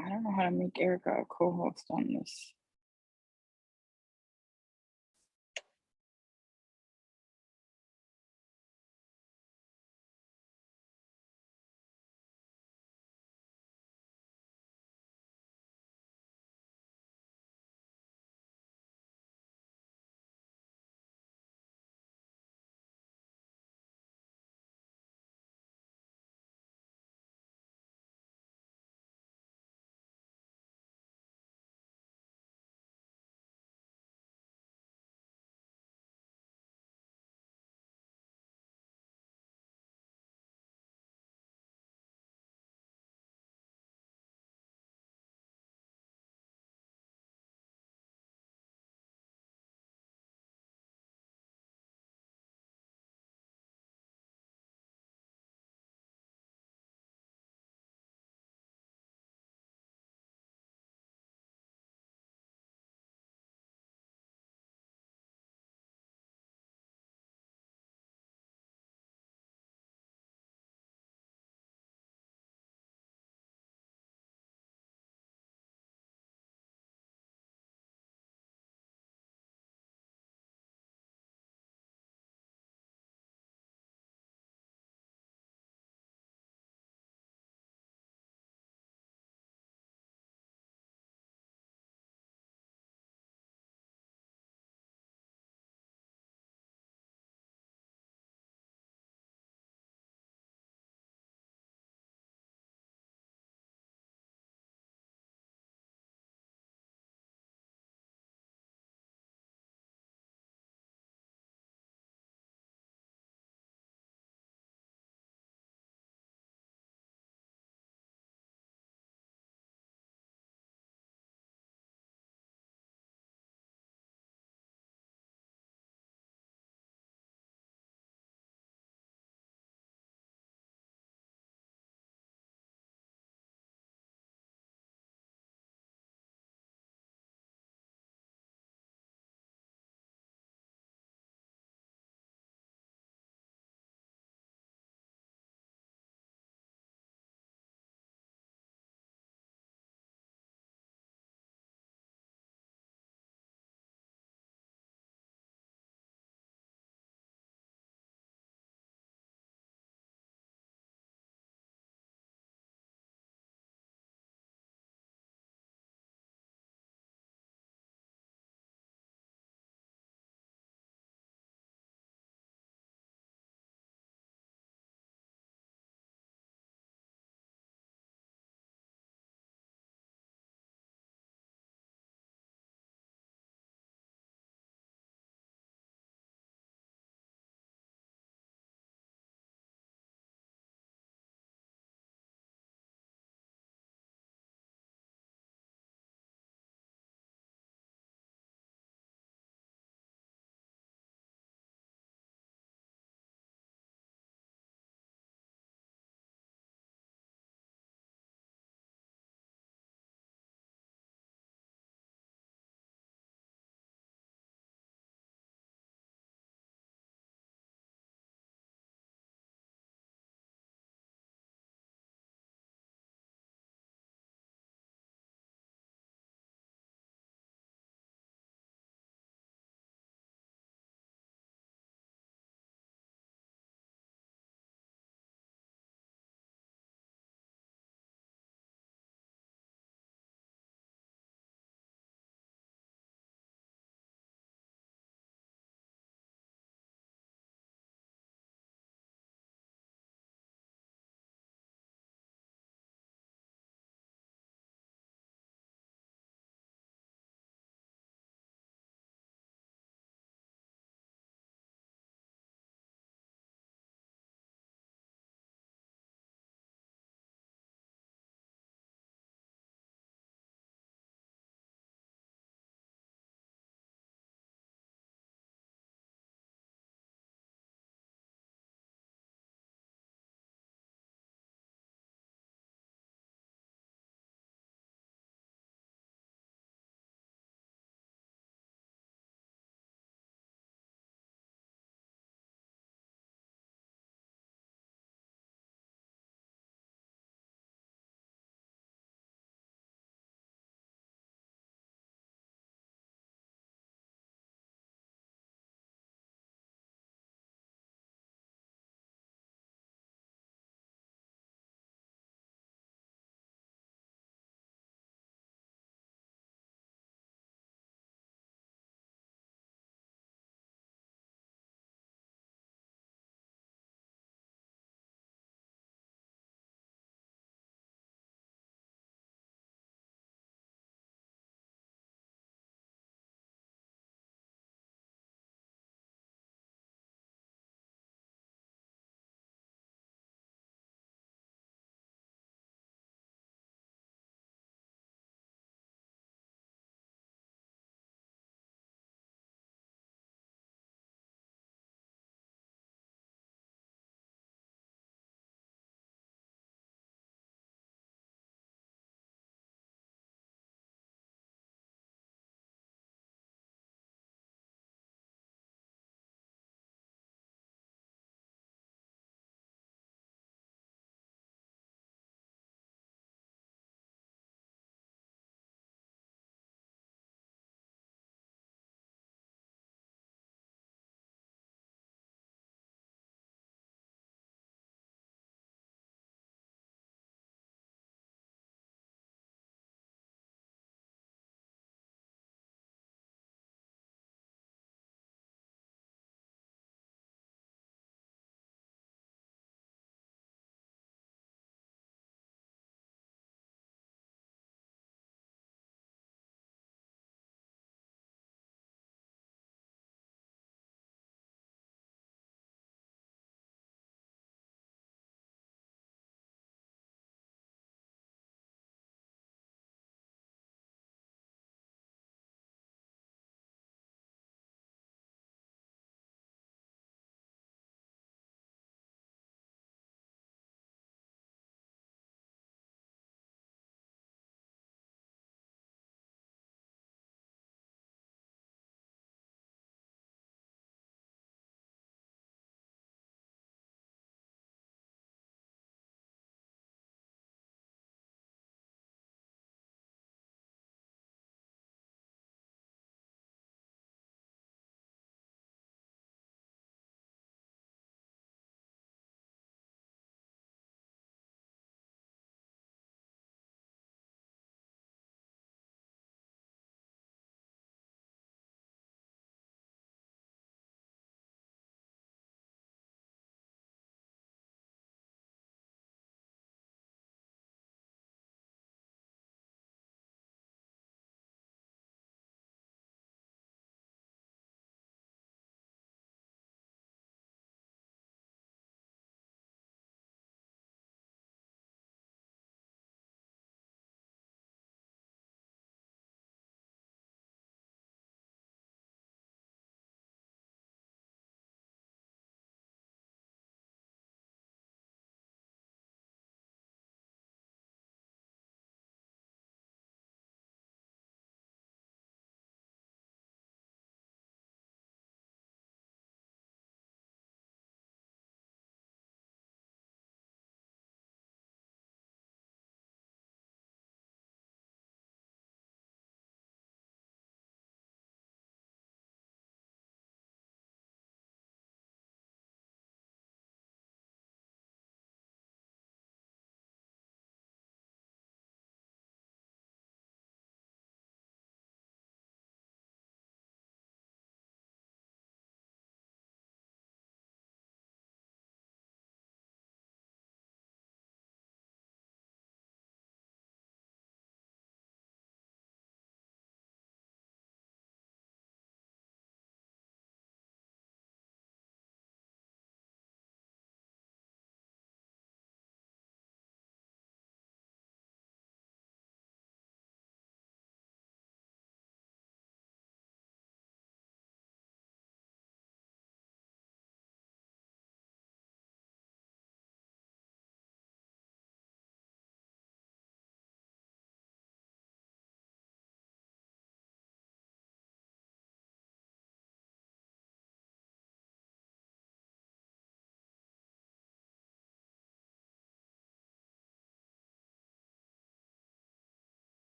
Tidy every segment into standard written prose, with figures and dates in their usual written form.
I don't know how to make Erica a co-host on this.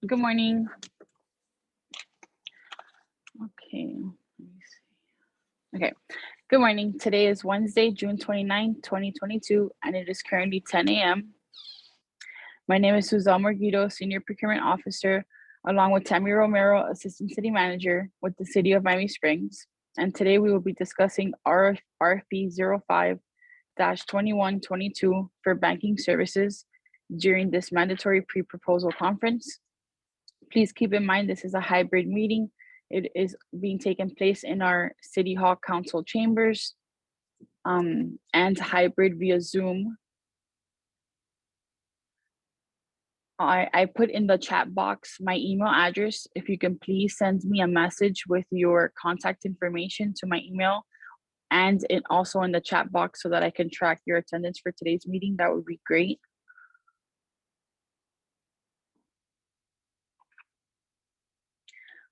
Good morning. Okay. Let me see. Okay. Good morning. Today is Wednesday, June 29, 2022, and it is currently 10 a.m. My name is Suzelle Morguito, Senior Procurement Officer, along with Tammy Romero, Assistant City Manager with the City of Miami Springs. And today we will be discussing RFP 05-2122 for banking services during this mandatory pre-proposal conference. Please keep in mind this is a hybrid meeting. It is being taken place in our City Hall Council chambers and hybrid via Zoom. I put in the chat box my email address. If you can please send me a message with your contact information to my email and also in the chat box so that I can track your attendance for today's meeting, that would be great.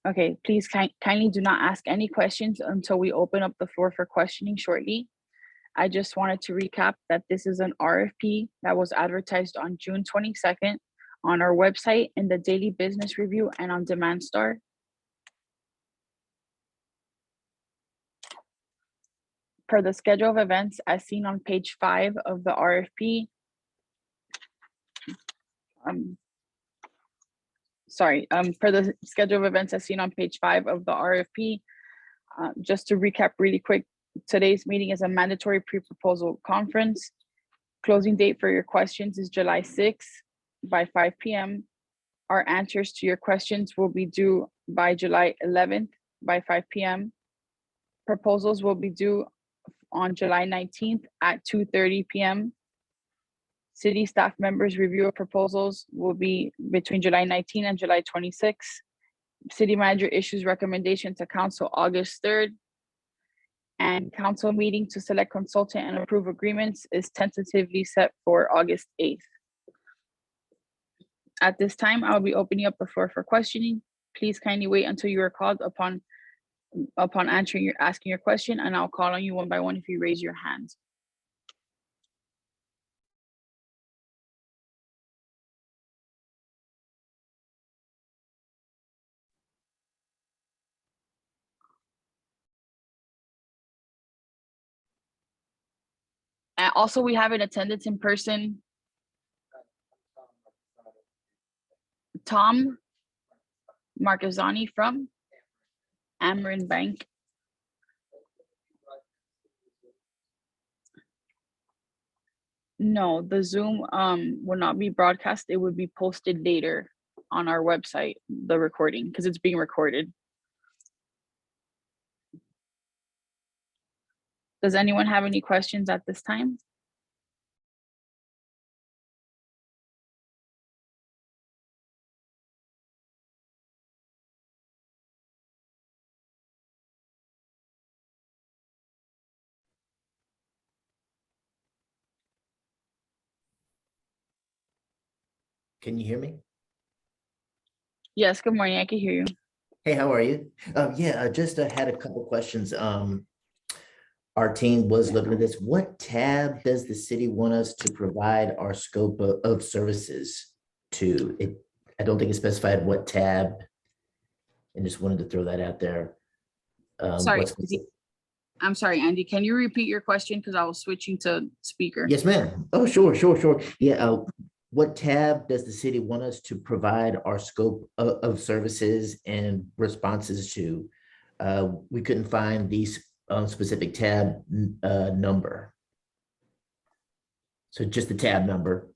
Okay, please kindly do not ask any questions until we open up the floor for questioning shortly. I just wanted to recap that this is an RFP that was advertised on June 22nd on our website, in the Daily Business Review, and on Demand Star. Per the schedule of events as seen on page 5 of the RFP, per the schedule of events as seen on page 5 of the RFP, just to recap really quick, today's meeting is a mandatory pre-proposal conference. Closing date for your questions is July 6th by 5 p.m. Our answers to your questions will be due by July 11th by 5 p.m. Proposals will be due on July 19th at 2:30 p.m. City staff members' review of proposals will be between July 19 and July 26. City manager issues recommendation to council August 3rd. And council meeting to select consultant and approve agreements is tentatively set for August 8th. At this time, I'll be opening up the floor for questioning. Please kindly wait until you are called upon asking your question, and I'll call on you one by one if you raise your hand. And also, we have in attendance in person, Tom Marquezani from Amarin Bank. No, the Zoom will not be broadcast. It would be posted later on our website, the recording, because it's being recorded. Does anyone have any questions at this time? Can you hear me? Yes, good morning. I can hear you. Hey, how are you? Yeah, I just had a couple questions. Our team was looking at this. What tab does the city want us to provide our scope of services to? I don't think it specified what tab, and just wanted to throw that out there. Sorry, I'm sorry, Andy. Can you repeat your question because I was switching to speaker? Yes, ma'am. Oh, sure. Yeah. What tab does the city want us to provide our scope of services and responses to? We couldn't find these specific tab number. So just the tab number.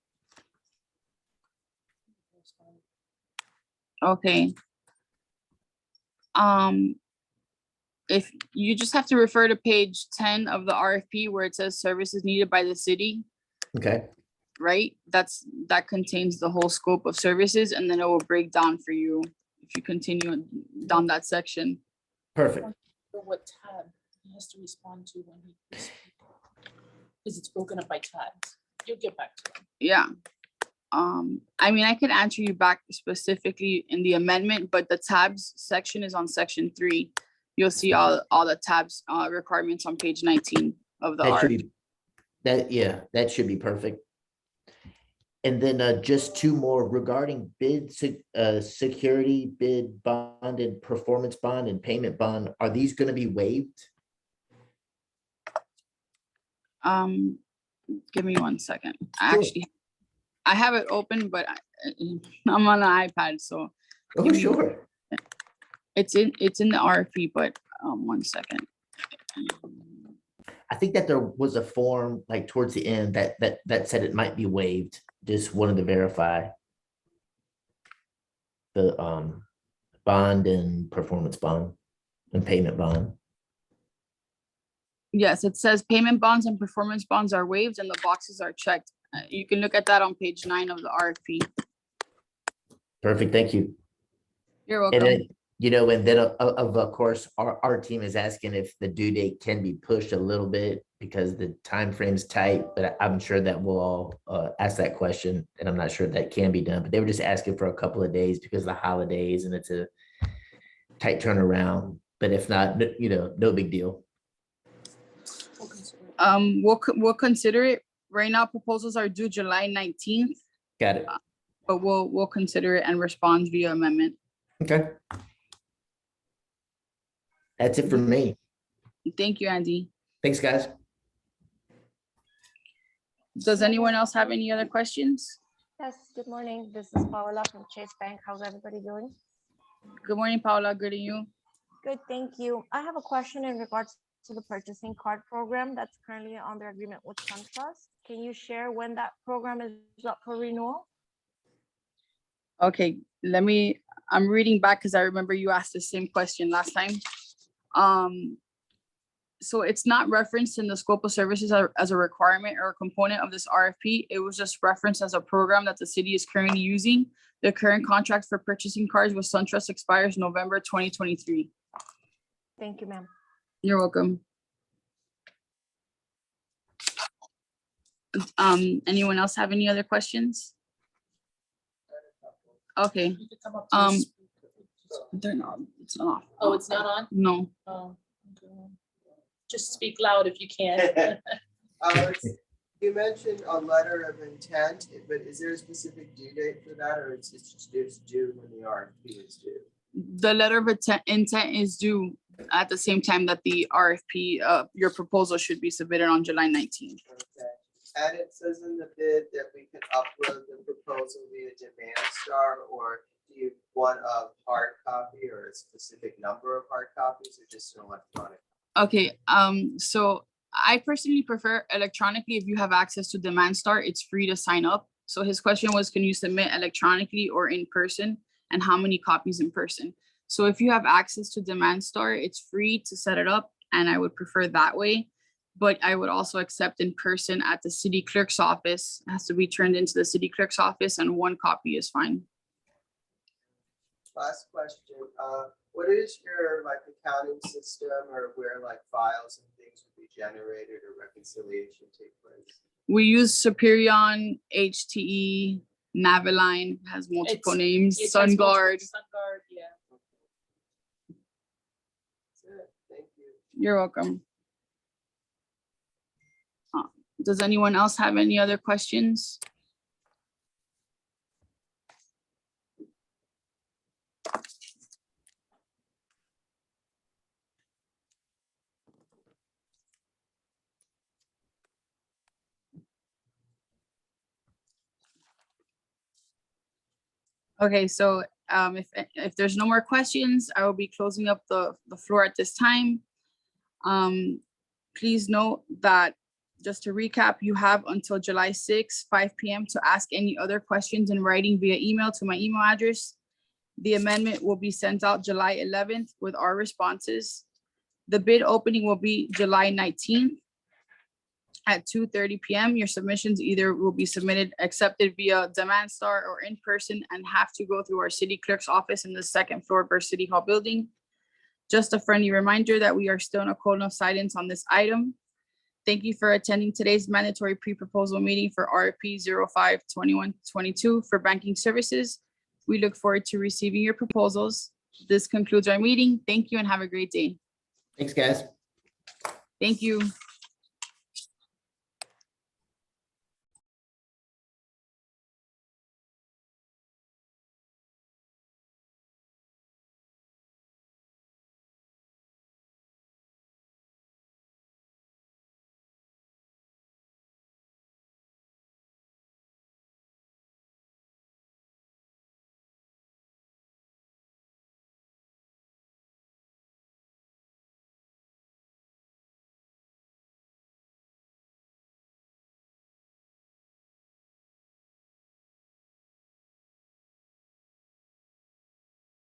Okay. If you just have to refer to page 10 of the RFP where it says services needed by the city. Okay. Right? That contains the whole scope of services, and then it will break down for you if you continue down that section. Perfect. What tab he has to respond to when he because it's broken up by tabs. You'll get back to him. Yeah. I mean, I could answer you back specifically in the amendment, but the tabs section is on section 3. You'll see all the tabs requirements on page 19 of the That should be perfect. And then just two more regarding security, bid bond and performance bond and payment bond. Are these going to be waived? Give me 1 second. Sure. I have it open, but I'm on an iPad, so Oh, give me- sure. it's in the RFP, but 1 second. I think that there was a form like towards the end that said it might be waived. Just wanted to verify the bond and performance bond and payment bond. Yes, it says payment bonds and performance bonds are waived and the boxes are checked. You can look at that on page 9 of the RFP. Perfect. Thank you. You're And welcome. then, and then of course, our team is asking if the due date can be pushed a little bit because the time frame's tight, but I'm sure that we'll all ask that question, and I'm not sure that can be done, but they were just asking for a couple of days because of the holidays and it's a tight turnaround, but if not, no big deal. We'll consider it. We'll consider it. Right now, proposals are due July 19th, Got it. but we'll consider it and respond via amendment. Okay. That's it for me. Thank you, Andy. Thanks, guys. Does anyone else have any other questions? Yes, good morning. This is Paola from Chase Bank. How's everybody doing? Good morning, Paula. Good to you. Good, thank you. I have a question in regards to the purchasing card program that's currently under agreement with SunTrust. Can you share when that program is up for renewal? Okay, I'm reading back because I remember you asked the same question last time. So it's not referenced in the scope of services as a requirement or a component of this RFP. It was just referenced as a program that the city is currently using. The current contract for purchasing cards with SunTrust expires November 2023. Thank you, ma'am. You're welcome. Anyone else have any other questions? Okay, You could come up to the speaker. they're not, it's not. Oh, it's not on? No. Oh, okay. Just speak loud if you can. You mentioned a letter of intent, but is there a specific due date for that, or it's just due when the RFP is due? The letter of intent is due at the same time that the RFP, your proposal should be submitted on July 19th. Okay, and it says in the bid that we can upload the proposal via Demand Star, or do you want a hard copy or a specific number of hard copies, or just an electronic? Okay, so I personally prefer electronically. If you have access to Demand Star, it's free to sign up. So his question was, can you submit electronically or in person, and how many copies in person? So if you have access to Demand Star, it's free to set it up, and I would prefer that way. But I would also accept in person at the city clerk's office. It has to be turned into the city clerk's office, and 1 copy is fine. Last question, what is your accounting system, or where files and things would be generated or reconciliation take place? We use Superion, HTE, Naviline, has multiple names, It has multiple- SunGuard. SunGuard, yeah. That's it. Thank you. You're welcome. Does anyone else have any other questions? Okay, so if there's no more questions, I will be closing up the floor at this time. Please note that, just to recap, you have until July 6, 5 p.m. to ask any other questions in writing via email to my email address. The amendment will be sent out July 11th with our responses. The bid opening will be July 19th at 2:30 p.m. Your submissions either will be submitted, accepted via Demand Star or in person, and have to go through our city clerk's office in the 2nd floor of our City Hall building. Just a friendly reminder that we are still in a cone of silence on this item. Thank you for attending today's mandatory pre-proposal meeting for RFP 05-2122 for banking services. We look forward to receiving your proposals. This concludes our meeting. Thank you and have a great day. Thanks, guys. Thank you.